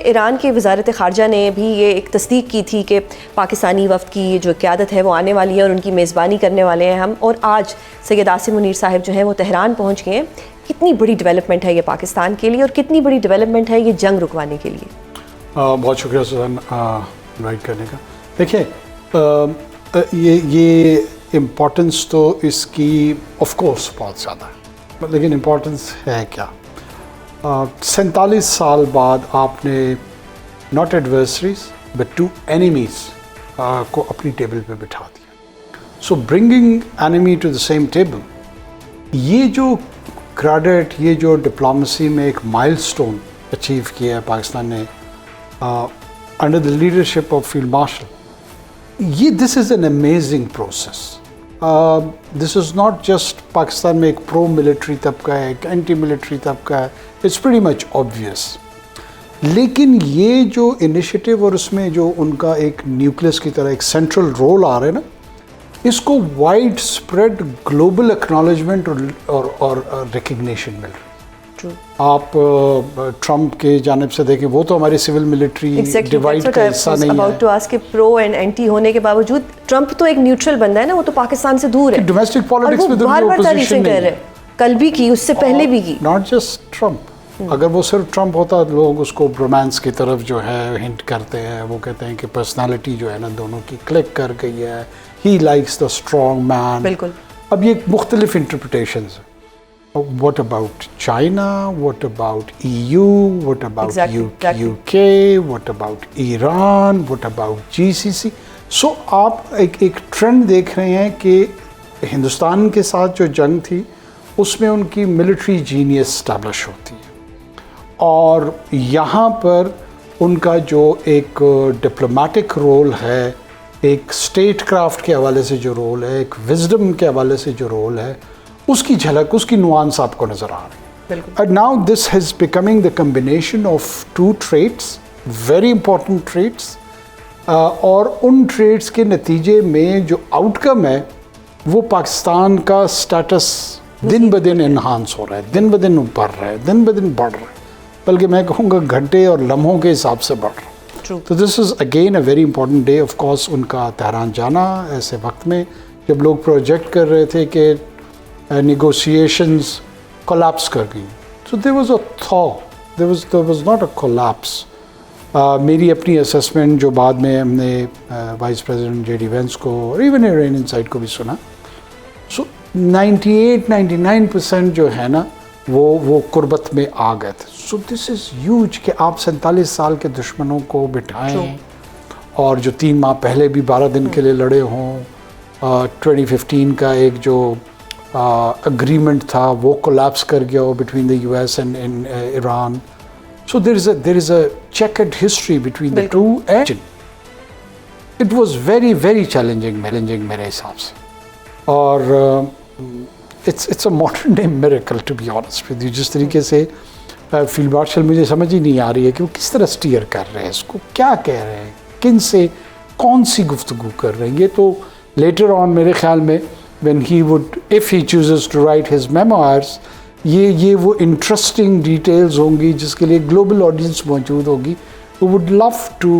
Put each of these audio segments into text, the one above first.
ایران کے وزارت خارجہ نے بھی یہ ایک تصدیق کی تھی کہ پاکستانی وفد کی جو قیادت ہے وہ آنے والی ہے اور ان کی میزبانی کرنے والے ہیں ہم. اور آج سید عاصم منیر صاحب جو ہیں وہ تہران پہنچ گئے ہیں. کتنی بڑی ڈیولپمنٹ ہے یہ پاکستان کے لیے اور کتنی بڑی ڈیولپمنٹ ہے یہ جنگ رکوانے کے لیے؟ بہت شکریہ سوزان انوائٹ کرنے کا. دیکھیں یہ امپورٹنس تو اس کی آف کورس بہت زیادہ ہے, لیکن امپورٹنس ہے کیا؟ 47 سال بعد آپ نے not adversaries but two enemies کو اپنی ٹیبل پہ بٹھا دیا. So bringing enemy to the same table, یہ جو کریڈٹ, یہ جو ڈپلومسی میں ایک مائل سٹون اچیو کیا ہے پاکستان نے under the leadership of field marshal, یہ this is an amazing process. This is not just Pakistan میں ایک پرو ملٹری طبقہ ہے, ایک اینٹی ملٹری طبقہ ہے, اٹس پریٹی مچ آبویس. لیکن یہ جو انیشیٹو اور اس میں جو ان کا ایک نیوکلس کی طرح ایک سینٹرل رول آ رہا ہے نا, اس کو وائڈ اسپریڈ گلوبل اکنالجمنٹ اور ریکگنیشن مل رہی ہے. آپ ٹرمپ کے جانب سے دیکھیں, وہ تو ہماری سول ملٹری ڈیوائڈ کا حصہ نہیں ہے. اباؤٹ ٹو آسک کہ پرو اینڈ اینٹی ہونے کے باوجود ٹرمپ تو ایک نیوٹرل بندہ ہے نا, وہ تو پاکستان سے دور ہے. ڈومیسٹک پالیٹکس میں تو بار بار تعریفیں کر رہے ہیں, کل بھی کی, اس سے پہلے بھی کی. Not just Trump. اگر وہ صرف ٹرمپ ہوتا, لوگ اس کو رومانس کی طرف جو ہے ہنٹ کرتے ہیں, وہ کہتے ہیں کہ پرسنالٹی جو ہے نا دونوں کی کلک کر گئی ہے, he likes the strong man. بالکل. اب یہ مختلف انٹرپریٹیشنز ہیں. What about China? What about EU? What about UK? What about Iran? What about GCC? So آپ ایک ٹرینڈ دیکھ رہے ہیں کہ ہندوستان کے ساتھ جو جنگ تھی اس میں ان کی ملٹری جینیس اسٹیبلش ہوتی ہے, اور یہاں پر ان کا جو ایک ڈپلومیٹک رول ہے, ایک اسٹیٹ کرافٹ کے حوالے سے جو رول ہے, ایک وزڈم کے حوالے سے جو رول ہے, اس کی جھلک, اس کی نوانس آپ کو نظر آ رہی ہے. And now this has becoming the combination of two traits, very important traits, اور ان ٹریٹس کے نتیجے میں جو آؤٹ کم ہے وہ پاکستان کا سٹیٹس دن بدن انہانس ہو رہا ہے, دن بدن بڑھ رہا ہے, دن بدن بڑھ رہا ہے, بلکہ میں کہوں گا گھنٹے اور لمحوں کے حساب سے بڑھ رہا ہے. تو this is again a very important day. Of course ان کا تہران جانا ایسے وقت میں جب لوگ پروجیکٹ کر رہے تھے کہ نیگوسیشنز کولیپس کر گئیں. سو دیر واز اے تھا, there was not a collapse. میری اپنی اسسمنٹ جو بعد میں ہم نے vice president J D Vance کو اور ایون ایرین انسائٹ کو بھی سنا, سو 98-99% جو ہے نا وہ قربت میں آ گئے تھے. سو دس از ہیوج کہ آپ 47 سال کے دشمنوں کو بٹھائیں, اور جو 3 ماہ پہلے بھی 12 دن کے لیے لڑے ہوں. 2015 کا ایک جو اگریمنٹ تھا وہ کولیپس کر گیا ہو between the US and Iran. So there is a checked history between the two, and it was very very challenging میرے حساب سے. اور it's a modern day miracle to be honest with you. جس طریقے سے فیلڈ مارشل مجھے سمجھ ہی نہیں آ رہی ہے کہ وہ کس طرح اسٹیئر کر رہے ہیں, اس کو کیا کہہ رہے ہیں, کن سے کون سی گفتگو کر رہے ہیں. یہ تو لیٹر آن میرے خیال میں when he would, if he chooses to write his memoirs, یہ وہ انٹرسٹنگ ڈیٹیلز ہوں گی جس کے لیے گلوبل آڈینس موجود ہوگی. who would love to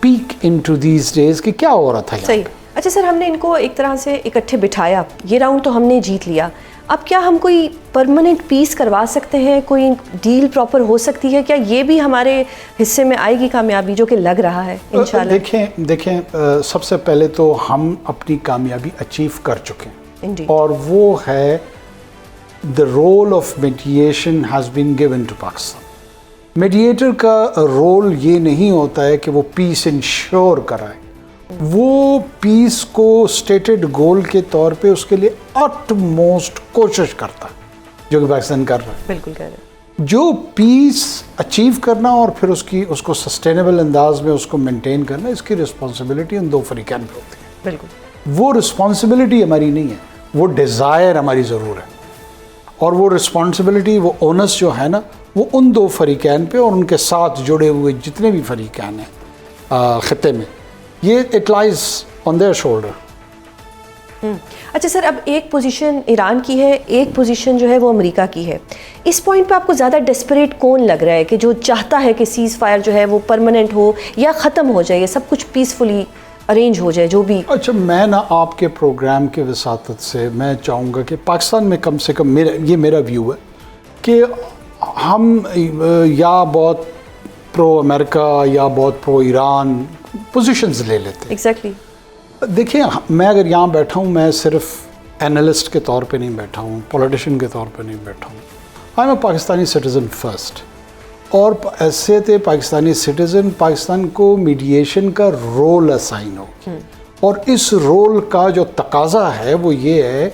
peek into these days کہ کیا ہو رہا تھا. صحیح. اچھا سر, ہم نے ان کو ایک طرح سے اکٹھے بٹھایا, یہ راؤنڈ تو ہم نے جیت لیا, اب کیا ہم کوئی پرماننٹ پیس کروا سکتے ہیں, کوئی ڈیل پراپر ہو سکتی ہے کیا؟ یہ بھی ہمارے حصے میں آئے گی کامیابی, جو کہ لگ رہا ہے انشاءاللہ. دیکھیں سب سے پہلے تو ہم اپنی کامیابی اچیو کر چکے ہیں, اور وہ ہے the role of mediation has been given to Pakistan. Mediator کا رول یہ نہیں ہوتا ہے کہ وہ پیس انشور کرائے, وہ پیس کو اسٹیٹڈ گول کے طور پہ اس کے لیے اٹ موسٹ کوشش کرتا ہے, جو کہ پاکستان کر رہا ہے. بالکل کہہ رہے ہیں. جو پیس اچیو کرنا اور پھر اس کو سسٹینیبل انداز میں اس کو مینٹین کرنا, اس کی رسپانسبلٹی ان 2 فریقین پہ ہوتی ہے. بالکل. وہ رسپانسبلٹی ہماری نہیں ہے, وہ ڈیزائر ہماری ضرور ہے, اور وہ رسپانسبلٹی, وہ اونس جو ہے نا وہ ان 2 فریقین پہ اور ان کے ساتھ جڑے ہوئے جتنے بھی فریقین ہیں خطے میں, یہ it lies on their shoulder. اچھا سر، اب ایک پوزیشن ایران کی ہے، ایک پوزیشن جو ہے وہ امریکہ کی ہے. اس پوائنٹ پہ آپ کو زیادہ ڈیسپریٹ کون لگ رہا ہے کہ جو چاہتا ہے کہ سیز فائر جو ہے وہ پرماننٹ ہو یا ختم ہو جائے، سب کچھ پیسفلی ارینج ہو جائے جو بھی؟ اچھا، میں نا آپ کے پروگرام کے وساطت سے میں چاہوں گا کہ پاکستان میں کم سے کم یہ میرا ویو ہے کہ ہم یا بہت پرو امریکہ یا بہت پرو ایران پوزیشنز لے لیتے ہیں. ایگزیکٹلی. دیکھیں، میں اگر یہاں بیٹھا ہوں، میں صرف اینالسٹ کے طور پہ نہیں بیٹھا ہوں، پولیٹیشین کے طور پہ نہیں بیٹھا ہوں. I am a Pakistani citizen first, اور حیثیت پاکستانی سٹیزن پاکستان کو میڈیشن کا رول اسائن ہو، اور اس رول کا جو تقاضا ہے وہ یہ ہے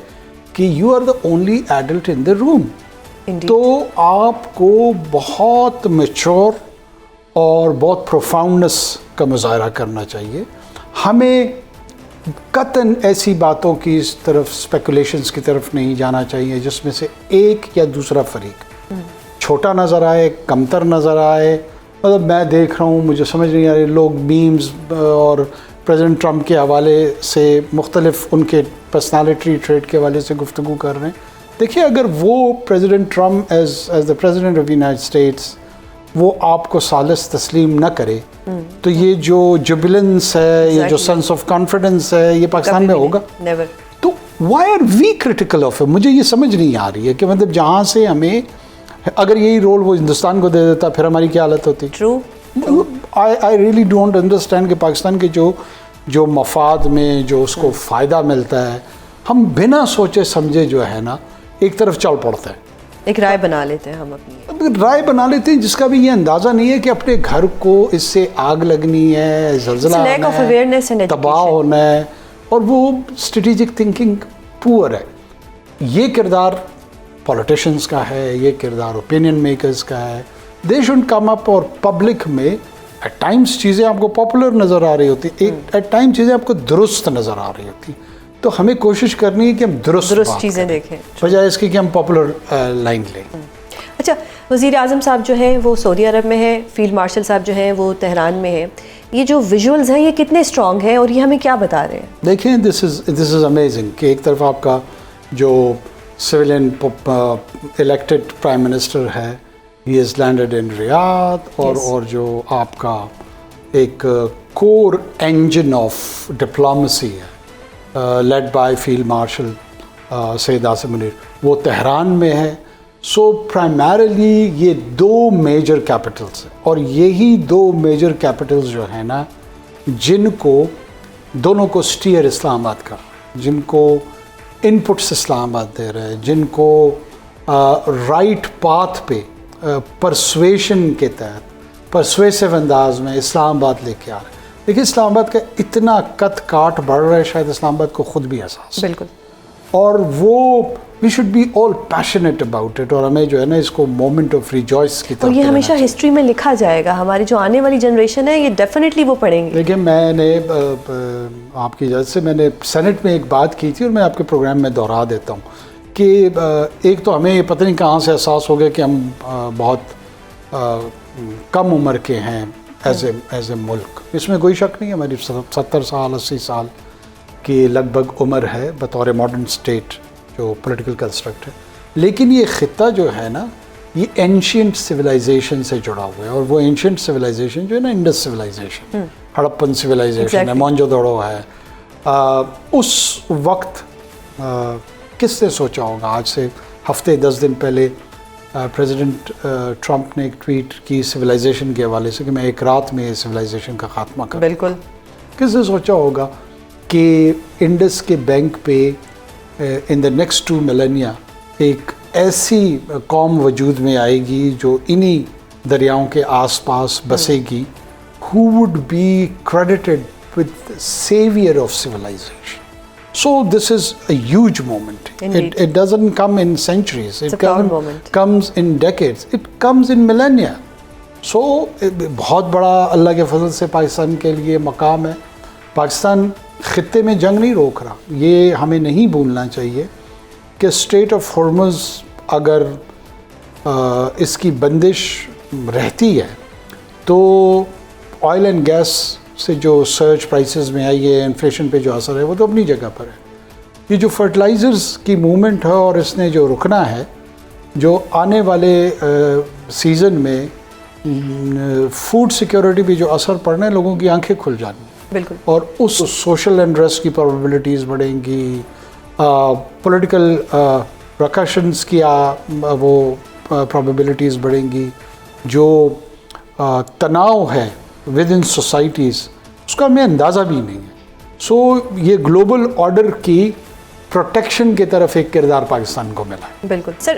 کہ you are the only adult in the room. تو آپ کو بہت میچور اور بہت پروفاؤنڈنس کا مظاہرہ کرنا چاہیے. ہمیں قطعاً ایسی باتوں کی اس طرف، اسپیکولیشنز کی طرف نہیں جانا چاہیے جس میں سے ایک یا دوسرا فریق چھوٹا نظر آئے، کمتر نظر آئے. مطلب میں دیکھ رہا ہوں، مجھے سمجھ نہیں آ رہی، لوگ میمز اور پریزیڈنٹ ٹرمپ کے حوالے سے مختلف ان کے پرسنالٹی ٹریٹ کے حوالے سے گفتگو کر رہے ہیں. دیکھیے، اگر وہ president Trump as the president of United States وہ آپ کو سالس تسلیم نہ کرے تو یہ جو جوبلنس ہے، یہ جو سینس آف کانفیڈنس ہے، یہ پاکستان میں ہوگا؟ تو why are we critical of it? مجھے یہ سمجھ نہیں آ رہی ہے کہ مطلب جہاں سے ہمیں، اگر یہی رول وہ ہندوستان کو دے دیتا پھر ہماری کیا حالت ہوتی؟ True. I really don't understand کہ پاکستان کے جو مفاد میں جو اس کو فائدہ ملتا ہے، ہم بنا سوچے سمجھے جو ہے نا ایک طرف چل پڑتے ہیں، ایک رائے بنا لیتے ہیں. ہم اپنی رائے بنا لیتے ہیں جس کا بھی یہ اندازہ نہیں ہے کہ اپنے گھر کو اس سے آگ لگنی ہے، زلزلہ ہونا ہے، تباہ ہونا ہے، اور وہ اسٹریٹجک تھنکنگ پور ہے. یہ کردار پولیٹیشنز کا ہے، یہ کردار اوپینین میکرز کا ہے. دے شوڈ کم اپ، اور پبلک میں ایٹ ٹائمز چیزیں آپ کو پاپولر نظر آ رہی ہوتی، ایٹ ٹائم چیزیں آپ کو درست نظر آ رہی ہوتی. تو ہمیں کوشش کرنی ہے کہ ہم درست چیزیں دیکھیں بجائے اس کی کہ ہم پاپولر لائن لیں. اچھا، وزیر اعظم صاحب جو ہیں وہ سعودی عرب میں ہیں، فیلڈ مارشل صاحب جو ہیں وہ تہران میں ہیں. یہ جو ویژولز ہیں یہ کتنے اسٹرانگ ہیں اور یہ ہمیں کیا بتا رہے ہیں؟ دیکھیں، دس از امیزنگ کہ ایک طرف آپ کا جو سویلین الیکٹڈ پرائم منسٹر ہے، ہی از لینڈڈ ان ریاض، اور جو آپ کا ایک کور انجن آف ڈپلومسی ہے led by field marshal Syed Asim Munir, وہ تہران میں ہے. سو پرائمریلی یہ دو میجر کیپٹلز ہیں، اور یہی دو میجر کیپٹلز جو ہیں نا جن کو دونوں کو سٹیئر اسلام آباد کر رہے ہیں، جن کو ان پٹس اسلام آباد دے رہے ہیں، جن کو رائٹ پاتھ پہ پرسویشن کے تحت پرسویسو انداز میں اسلام آباد لے کے آ رہے ہیں. دیکھیے، اسلام آباد کا اتنا کت کاٹ بڑھ رہا ہے، شاید اسلام آباد کو خود بھی احساس ہے. بالکل. اور وہ we should be all passionate about it, اور ہمیں جو ہے نا اس کو مومنٹ آف ریجوائس کی طرف، اور یہ ہمیشہ ہسٹری میں لکھا جائے گا. ہماری جو آنے والی جنریشن ہے یہ ڈیفینیٹلی وہ پڑھیں گے. دیکھیں، میں نے آپ کی اجازت سے میں نے سینٹ میں ایک بات کی تھی، اور میں آپ کے پروگرام میں دوہرا دیتا ہوں کہ ایک تو ہمیں پتہ نہیں کہاں سے احساس ہو گیا کہ ہم بہت کم عمر کے ہیں ایز اے ملک. اس میں کوئی شک نہیں، ہماری 70 سال 80 سال کی لگ بھگ عمر ہے بطور ماڈرن اسٹیٹ جو پولیٹیکل کنسٹرکٹ ہے. لیکن یہ خطہ جو ہے نا یہ اینشینٹ سویلائزیشن سے جڑا ہوا ہے، اور وہ اینشینٹ سویلائزیشن جو ہے نا انڈس سویلائزیشن، ہڑپن سویلائزیشن ہے، مونجو دڑو ہے. اس وقت کس نے سوچا ہوگا؟ آج سے ہفتے 10 دن پہلے پریزیڈنٹ ٹرمپ نے ایک ٹویٹ کی سویلائزیشن کے حوالے سے کہ میں ایک رات میں سویلائزیشن کا خاتمہ کروں. بالکل. کس نے سوچا ہوگا کہ انڈس کے بینک پہ ان دا نیکسٹ 2 ملینیا ایک ایسی قوم وجود میں آئے گی جو انہی دریاؤں کے آس پاس بسے گی، who would be credited with savior of civilization. So this is a huge moment. It doesn't come in centuries. It comes in decades. It comes in millennia. So بہت بڑا اللہ کے فضل سے پاکستان کے لیے مقام ہے. پاکستان خطے میں جنگ نہیں روک رہا. یہ ہمیں نہیں بھولنا چاہیے کہ اسٹریٹ آف ہارمز اگر اس کی بندش رہتی ہے تو آئل اینڈ گیس سے جو سرچ پرائسز میں آئی ہے، انفلیشن پہ جو اثر ہے وہ تو اپنی جگہ پر ہے. یہ جو فرٹیلائزرز کی موومنٹ ہے اور اس نے جو رکنا ہے، جو آنے والے سیزن میں فوڈ سیکیورٹی پہ جو اثر پڑنا ہے، لوگوں کی آنکھیں کھل جانی بالکل، اور اس سوشل انٹرسٹ کی پرابیبلٹیز بڑھیں گی، پولیٹیکل ریکشنز کی وہ پرابیبلٹیز بڑھیں گی، جو تناؤ ہے ود ان سوسائٹیز اس کا ہمیں اندازہ بھی نہیں ہے. سو یہ گلوبل آرڈر کی پروٹیکشن کی طرف ایک کردار پاکستان کو ملا ہے. بالکل سر.